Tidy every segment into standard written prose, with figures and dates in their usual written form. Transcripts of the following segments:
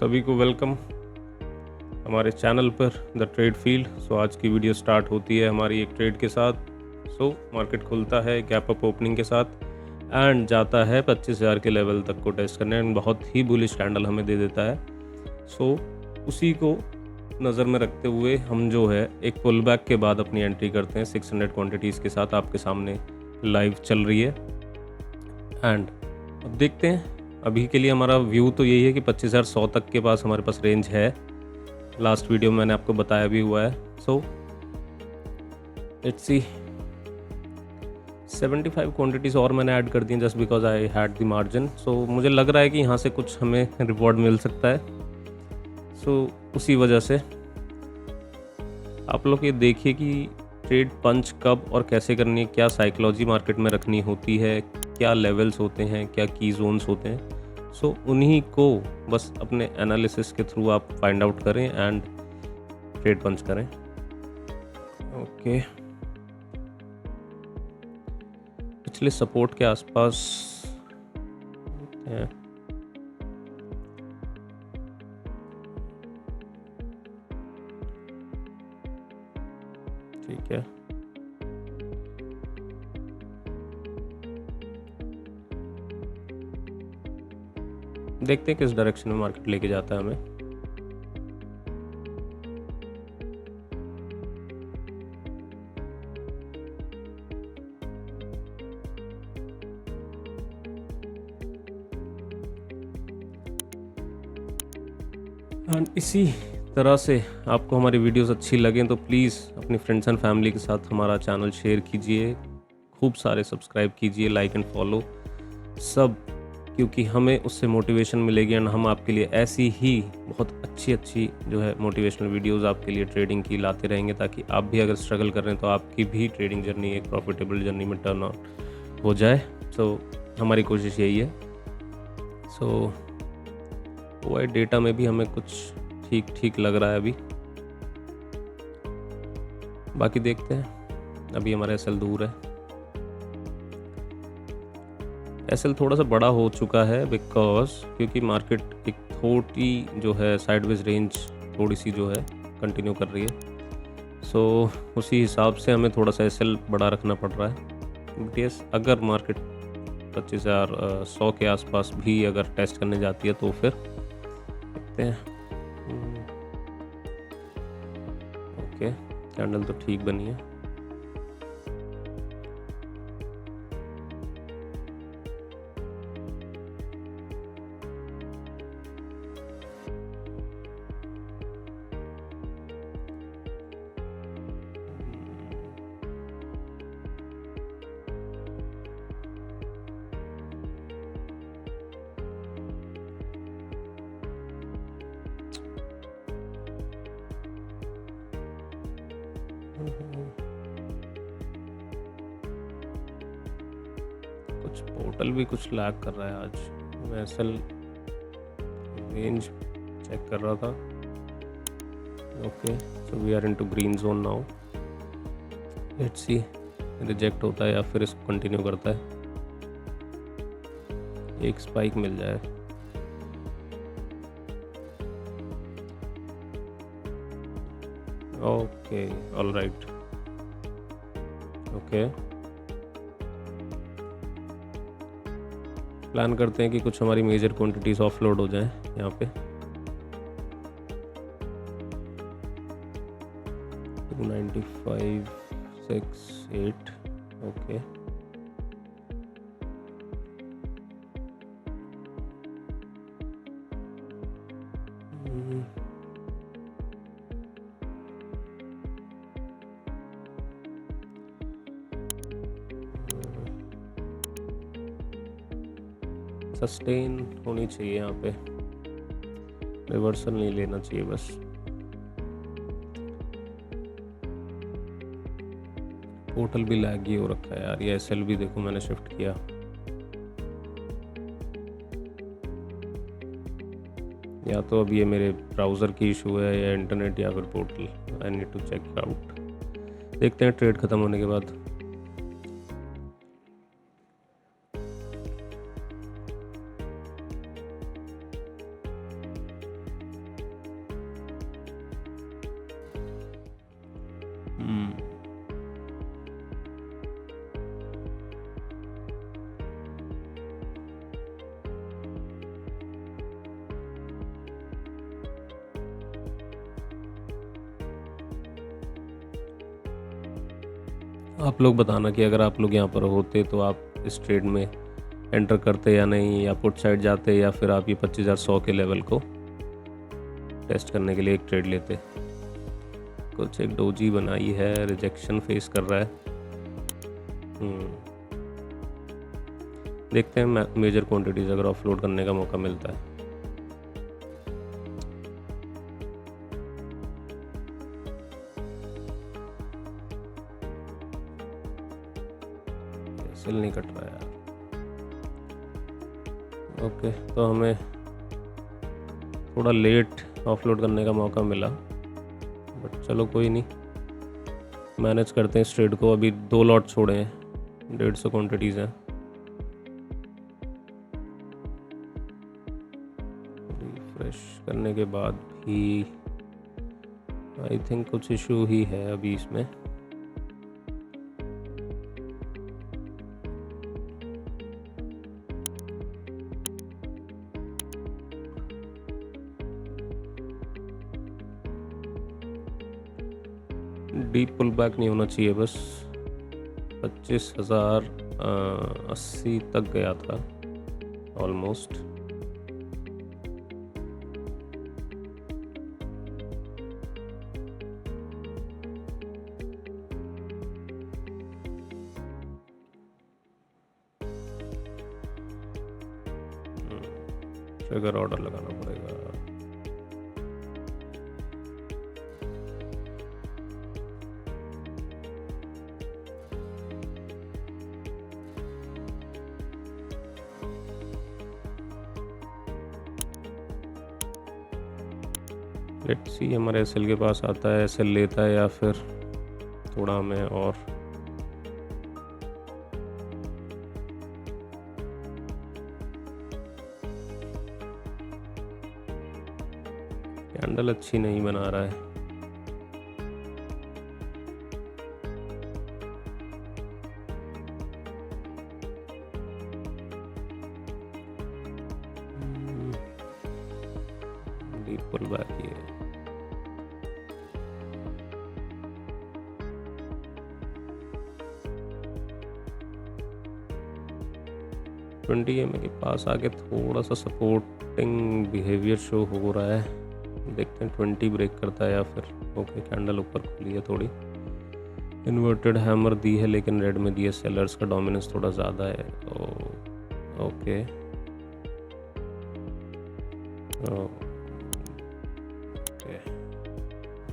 सभी को वेलकम हमारे चैनल पर द ट्रेड फील्ड। आज की वीडियो स्टार्ट होती है हमारी एक ट्रेड के साथ। मार्केट खुलता है गैप अप ओपनिंग के साथ एंड जाता है 25,000 के लेवल तक को टेस्ट करने एंड बहुत ही बुलिश कैंडल हमें दे देता है। उसी को नज़र में रखते हुए हम जो है एक पुल बैक के बाद अपनी एंट्री करते हैं 600 क्वांटिटीज़ के साथ। आपके सामने लाइव चल रही है एंड अब देखते हैं। अभी के लिए हमारा व्यू तो यही है कि 25,100 तक के पास हमारे पास रेंज है। लास्ट वीडियो में मैंने आपको बताया भी हुआ है। लेट्स सी 75 क्वांटिटीज़ और मैंने ऐड कर दी just because I had the margin. मुझे लग रहा है कि यहाँ से कुछ हमें रिवॉर्ड मिल सकता है। उसी वजह से आप लोग ये देखिए कि ट्रेड पंच कब और कैसे करनी है, क्या साइकोलॉजी मार्केट में रखनी होती है, क्या लेवल्स होते हैं, क्या की जोन्स होते हैं। उन्हीं को बस अपने एनालिसिस के थ्रू आप फाइंड आउट करें एंड ट्रेड पंच करें। ओके, पिछले सपोर्ट के आसपास है। ठीक है, देखते हैं किस डायरेक्शन में मार्केट लेके जाता है हमें। एंड इसी तरह से आपको हमारी वीडियोस अच्छी लगें तो प्लीज़ अपनी फ्रेंड्स एंड फैमिली के साथ हमारा चैनल शेयर कीजिए, खूब सारे सब्सक्राइब कीजिए, लाइक एंड फॉलो सब, क्योंकि हमें उससे मोटिवेशन मिलेगी एंड हम आपके लिए ऐसी ही बहुत अच्छी जो है मोटिवेशनल वीडियोस आपके लिए ट्रेडिंग की लाते रहेंगे, ताकि आप भी अगर स्ट्रगल कर रहे हैं तो आपकी भी ट्रेडिंग जर्नी एक प्रॉफिटेबल जर्नी में टर्न आउट हो जाए। हमारी कोशिश यही है। वो डेटा में भी हमें कुछ ठीक लग रहा है अभी, बाकी देखते हैं। अभी हमारा एसएल दूर है, एसएल थोड़ा सा बड़ा हो चुका है क्योंकि मार्केट एक थोड़ी जो है साइडवेज रेंज थोड़ी सी जो है कंटिन्यू कर रही है। उसी हिसाब से हमें थोड़ा सा एसएल बड़ा रखना पड़ रहा है। बट अगर मार्केट 25,100 के आसपास भी अगर टेस्ट करने जाती है तो फिर देखते हैं। ओके, कैंडल तो ठीक बनी है। कुछ पोर्टल भी कुछ लैग कर रहा है आज। मैं एसएल रेंज चेक कर रहा था। Okay, we are into green zone now. Let's see reject होता है या फिर इसको कंटिन्यू करता है। एक स्पाइक मिल जाए। Okay, all right. Okay, plan करते हैं कि कुछ हमारी मेजर क्वांटिटीज ऑफलोड हो जाए यहाँ पे। 295, 6, 8। ओके, सस्टेन होनी चाहिए यहाँ पे, रिवर्सल नहीं लेना चाहिए बस। पोर्टल भी लैगी हो रखा है यार। ये एसएल भी देखो मैंने शिफ्ट किया। या तो अब ये मेरे ब्राउज़र की इशू है या इंटरनेट या फिर portal. I need to check out. देखते हैं ट्रेड ख़त्म होने के बाद। आप लोग बताना कि अगर आप लोग यहाँ पर होते तो आप इस ट्रेड में एंटर करते या नहीं, या पुट साइड जाते, या फिर आप ये 25,100 के लेवल को टेस्ट करने के लिए एक ट्रेड लेते। कुछ एक डोजी बनाई है, रिजेक्शन फेस कर रहा है। देखते हैं मेजर क्वांटिटीज अगर ऑफलोड करने का मौका मिलता है। सेल नहीं कट रहा यार। ओके, तो हमें थोड़ा लेट ऑफलोड करने का मौका मिला, बट चलो कोई नहीं, मैनेज करते हैं इस ट्रेड को। अभी 2 लॉट छोड़े हैं, 150 क्वांटिटीज़ हैं। रिफ्रेश करने के बाद भी आई थिंक कुछ इशू ही है अभी इसमें। डीप पुल बैक नहीं होना चाहिए, बस 25,080 तक गया था ऑलमोस्ट। ट्रिगर ऑर्डर लगाना पड़ेगा। लेट्स सी हमारे एसएल के पास आता है, एसएल लेता है, या फिर थोड़ा हमें और कैंडल अच्छी नहीं बना रहा है। डीप पुल बैक ही है। ट्वेंटी EMA के पास आके थोड़ा सा सपोर्टिंग बिहेवियर शो हो रहा है। देखते हैं 20 ब्रेक करता है या फिर ओके, कैंडल ऊपर खुली है, थोड़ी इन्वर्टेड हैमर दी है, लेकिन रेड में दी है। सेलर्स का डोमिनेंस थोड़ा ज़्यादा है। ओके,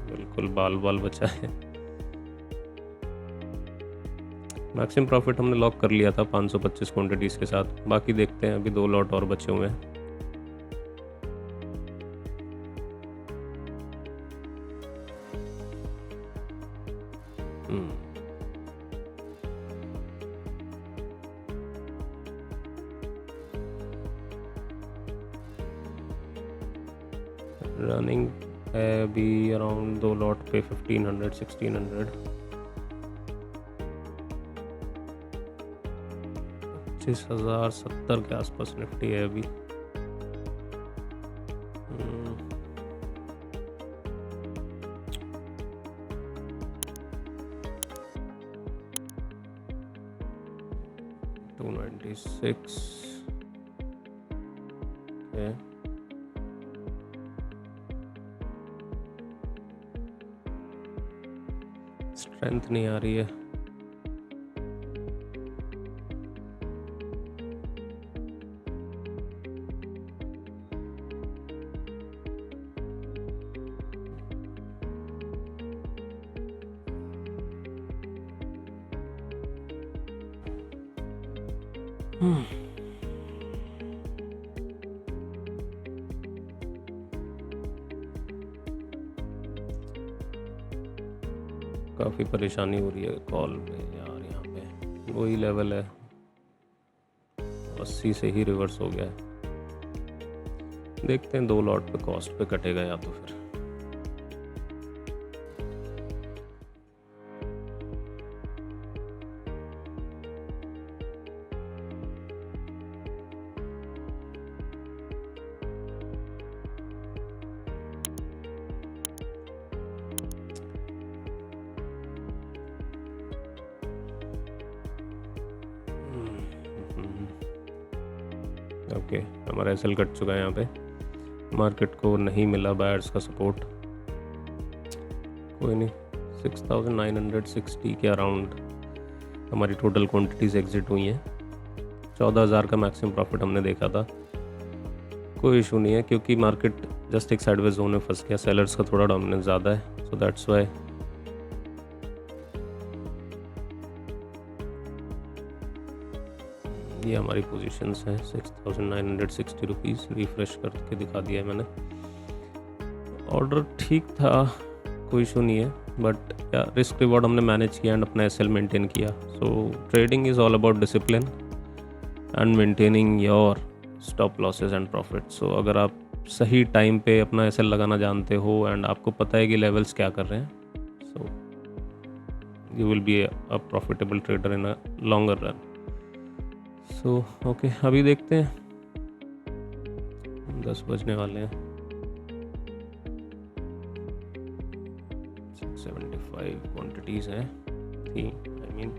बिल्कुल बाल बाल बचा है। मैक्सिमम प्रॉफिट हमने लॉक कर लिया था 525 क्वांटिटीज़ के साथ। बाकी देखते हैं, अभी 2 लॉट और बचे हुए हैं। रनिंग है अभी अराउंड 2 लॉट पे 1500 1600। 25,070 के आसपास निफ्टी है अभी। $296 है। स्ट्रेंथ नहीं आ रही है। काफ़ी परेशानी हो रही है कॉल में यार। यहाँ पे वही लेवल है, 80 से ही रिवर्स हो गया है। देखते हैं 2 लॉट पे कॉस्ट पे कटेगा या तो फिर ओके, हमारा एसएल कट चुका है यहाँ पे, मार्केट को नहीं मिला बायर्स का सपोर्ट, कोई नहीं। 6960 के अराउंड हमारी टोटल क्वांटिटीज़ एग्जिट हुई हैं। 14,000 का मैक्सिमम प्रॉफिट हमने देखा था, कोई इशू नहीं है क्योंकि मार्केट जस्ट एक साइडवेज जोन में फंस गया, सेलर्स का थोड़ा डोमिनेंस ज़्यादा है, सो दैट्स वाई। ये हमारी पोजीशंस हैं 6960 रुपीज़, रिफ्रेश करके दिखा दिया है मैंने। ऑर्डर ठीक था, कोई इशू नहीं है, बट या रिस्क रिवॉर्ड हमने मैनेज किया एंड अपना एसएल मेंटेन किया। So trading is all about discipline and maintaining your stop losses and profit. So अगर आप सही टाइम पे अपना एसएल लगाना जानते हो एंड आपको पता है कि लेवल्स क्या कर रहे हैं, so you will be a profitable trader in a longer run. So okay, अभी देखते हैं, 10 बजने वाले हैं। 675 क्वांटिटीज़ हैं थी, आई मीन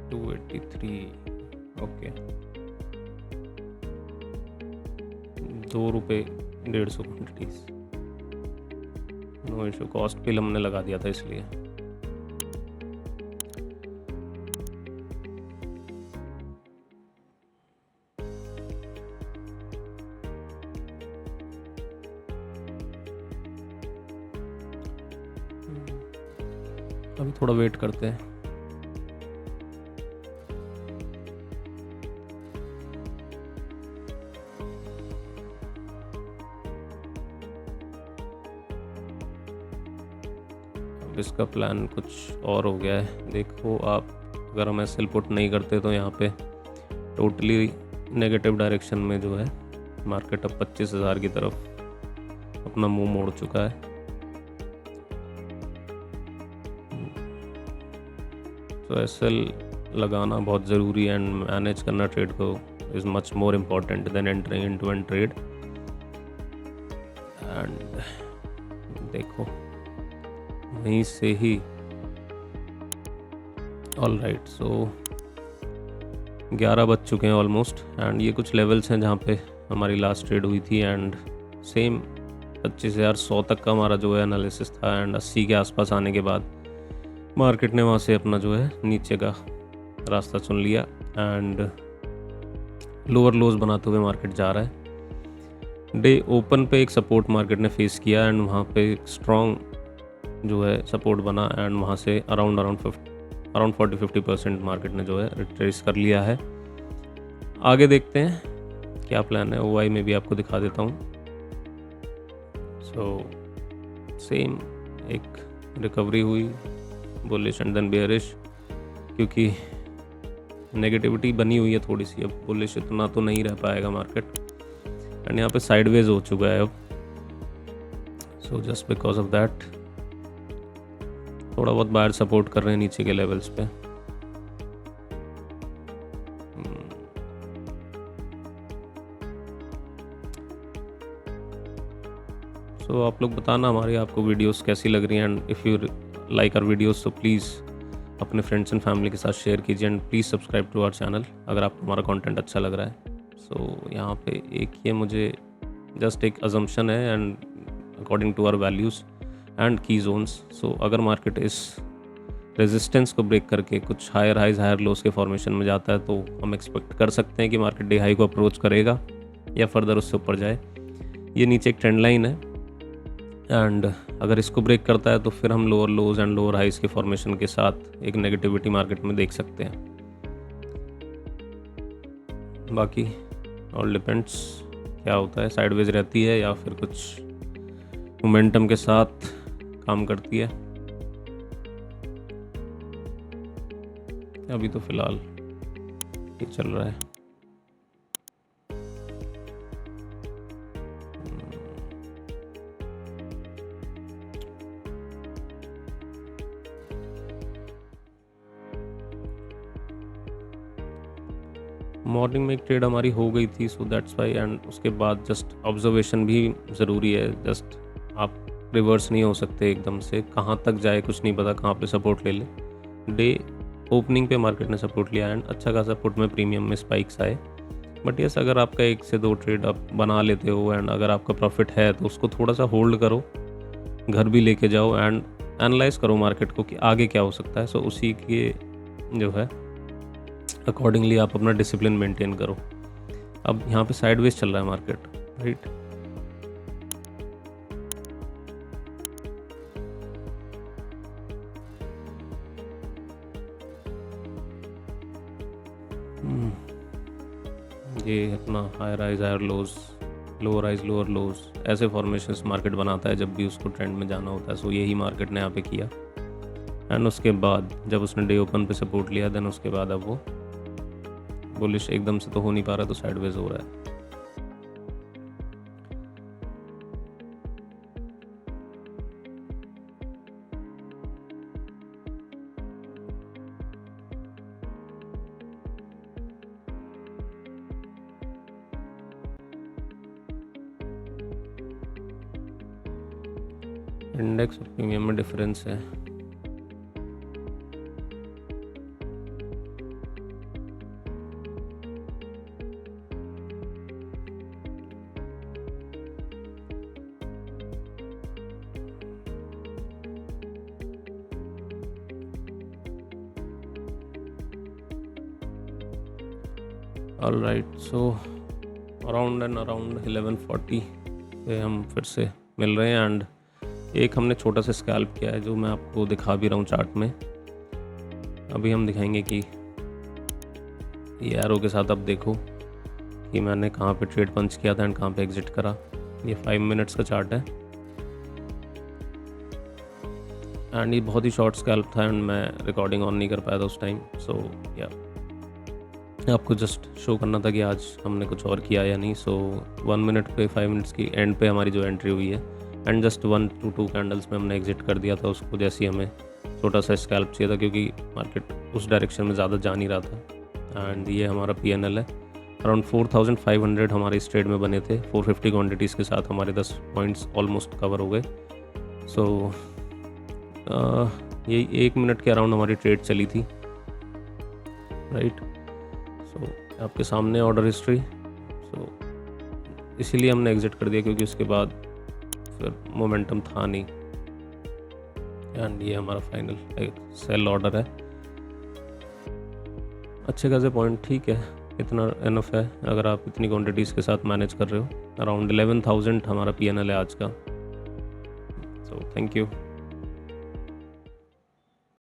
283। ओके, 2 रुपये 150 quantities, no issue. Cost bill हमने लगा दिया था इसलिए। अभी थोड़ा वेट करते हैं। अब इसका प्लान कुछ और हो गया है। देखो आप, अगर हम एसएल पुट नहीं करते तो यहाँ पे टोटली नेगेटिव डायरेक्शन में जो है मार्केट अब 25,000 की तरफ अपना मुंह मोड़ चुका है। तो एसएल लगाना बहुत ज़रूरी है एंड मैनेज करना ट्रेड को is much more important than entering into an trade. And देखो वहीं से ही, ऑल राइट। सो 11 बज चुके हैं ऑलमोस्ट एंड ये कुछ लेवल्स हैं जहाँ पे हमारी लास्ट ट्रेड हुई थी एंड सेम 25,100 तक का हमारा जो है एनालिसिस था एंड 80 के आसपास आने के बाद मार्केट ने वहाँ से अपना जो है नीचे का रास्ता चुन लिया एंड लोअर लोज बनाते हुए मार्केट जा रहा है। डे ओपन पे एक सपोर्ट मार्केट ने फेस किया एंड वहाँ पे एक स्ट्रॉन्ग जो है सपोर्ट बना एंड वहाँ से अराउंड 40-50% मार्केट ने जो है रिट्रेस कर लिया है। आगे देखते हैं क्या प्लान है, ओआई में भी आपको दिखा देता हूँ। सो सेम एक रिकवरी हुई, बुलिश एंड देन बेयरिश, क्योंकि नेगेटिविटी बनी हुई है थोड़ी सी। अब बुलिश इतना तो नहीं रह पाएगा मार्केट एंड यहाँ पे साइडवेज हो चुका है अब। So just because of that थोड़ा बहुत बाहर सपोर्ट कर रहे हैं नीचे के लेवल्स पे। सो आप लोग बताना हमारी आपको वीडियोस कैसी लग रही हैं and if you like our videos तो प्लीज़ अपने फ्रेंड्स एंड फैमिली के साथ शेयर कीजिए and please subscribe to our channel अगर आपको हमारा कंटेंट अच्छा लग रहा है। सो यहाँ पे एक ये मुझे जस्ट एक अजम्पशन है and according to our values and key zones. So अगर मार्केट इस रेजिस्टेंस को ब्रेक करके कुछ हायर हाइज हायर लोस के फॉर्मेशन में जाता है तो हम एक्सपेक्ट कर सकते हैं कि मार्केट डे हाई को अप्रोच करेगा या फर्दर उससे ऊपर जाए। ये नीचे एक ट्रेंड लाइन है एंड अगर इसको ब्रेक करता है तो फिर हम lower lows and lower highs के फॉर्मेशन के साथ एक नेगेटिविटी मार्केट में देख सकते हैं। बाकी ऑल डिपेंड्स क्या होता है, साइडवेज रहती है या फिर कुछ मोमेंटम के साथ काम करती है। अभी तो फिलहाल ये चल रहा है। मॉर्निंग में एक ट्रेड हमारी हो गई थी, सो दैट्स वाई, एंड उसके बाद जस्ट ऑब्जर्वेशन भी ज़रूरी है। जस्ट आप रिवर्स नहीं हो सकते एकदम से, कहाँ तक जाए कुछ नहीं पता, कहाँ पे सपोर्ट ले ले। डे ओपनिंग पे मार्केट ने सपोर्ट लिया एंड अच्छा खासा पुट में प्रीमियम में स्पाइक्स आए। बट यस, अगर आपका 1 से 2 ट्रेड आप बना लेते हो एंड अगर आपका प्रॉफिट है तो उसको थोड़ा सा होल्ड करो, घर भी लेके जाओ एंड एनालाइज करो मार्केट को कि आगे क्या हो सकता है। सो उसी के जो है अकॉर्डिंगली आप अपना डिसिप्लिन मेंटेन करो। अब यहाँ पे साइडवेज चल रहा है मार्केट, राइट। ये अपना higher highs higher lows, lower highs lower lows, ऐसे फॉर्मेशंस मार्केट बनाता है जब भी उसको ट्रेंड में जाना होता है। सो यही मार्केट ने यहाँ पे किया एंड उसके बाद जब उसने डे ओपन पे सपोर्ट लिया देन उसके बाद अब वो बुलिश एकदम से तो हो नहीं पा रहा, तो साइडवेज हो रहा है। इंडेक्स और प्रीमियम में डिफरेंस है। ऑल राइट, सो अराउंड 1140 पे हम फिर से मिल रहे हैं एंड एक हमने छोटा सा स्कैल्प किया है जो मैं आपको दिखा भी रहा हूँ चार्ट में। अभी हम दिखाएंगे कि ये एरो के साथ अब देखो कि मैंने कहाँ पे ट्रेड पंच किया था एंड कहाँ पे एग्जिट करा। ये 5 मिनट्स का चार्ट है एंड ये बहुत ही शॉर्ट स्कैल्प था एंड मैं रिकॉर्डिंग ऑन नहीं कर पाया था उस टाइम। सो या आपको जस्ट शो करना था कि आज हमने कुछ और किया या नहीं। सो 1 मिनट पे 5 मिनट्स की एंड पे हमारी जो एंट्री हुई है एंड जस्ट 1 to 2 कैंडल्स में हमने एग्जिट कर दिया था उसको, जैसे ही हमें छोटा सा स्कैल्प चाहिए था क्योंकि मार्केट उस डायरेक्शन में ज़्यादा जा नहीं रहा था। एंड ये हमारा PNL है। अराउंड 4500 हमारे इस ट्रेड में बने थे। 450 क्वान्टिटीज़ के साथ हमारे 10 पॉइंट्स ऑलमोस्ट कवर हो गए। सो यही 1 मिनट के अराउंड हमारी ट्रेड चली थी, राइट। सो आपके सामने ऑर्डर हिस्ट्री। सो इसीलिए हमने एग्जिट कर दिया क्योंकि उसके बाद फिर मोमेंटम था नहीं एंड ये हमारा फाइनल सेल ऑर्डर है। अच्छे खासे पॉइंट, ठीक है, इतना एनफ है अगर आप इतनी क्वांटिटीज़ के साथ मैनेज कर रहे हो। अराउंड 11,000 हमारा PNL है आज का। So thank you.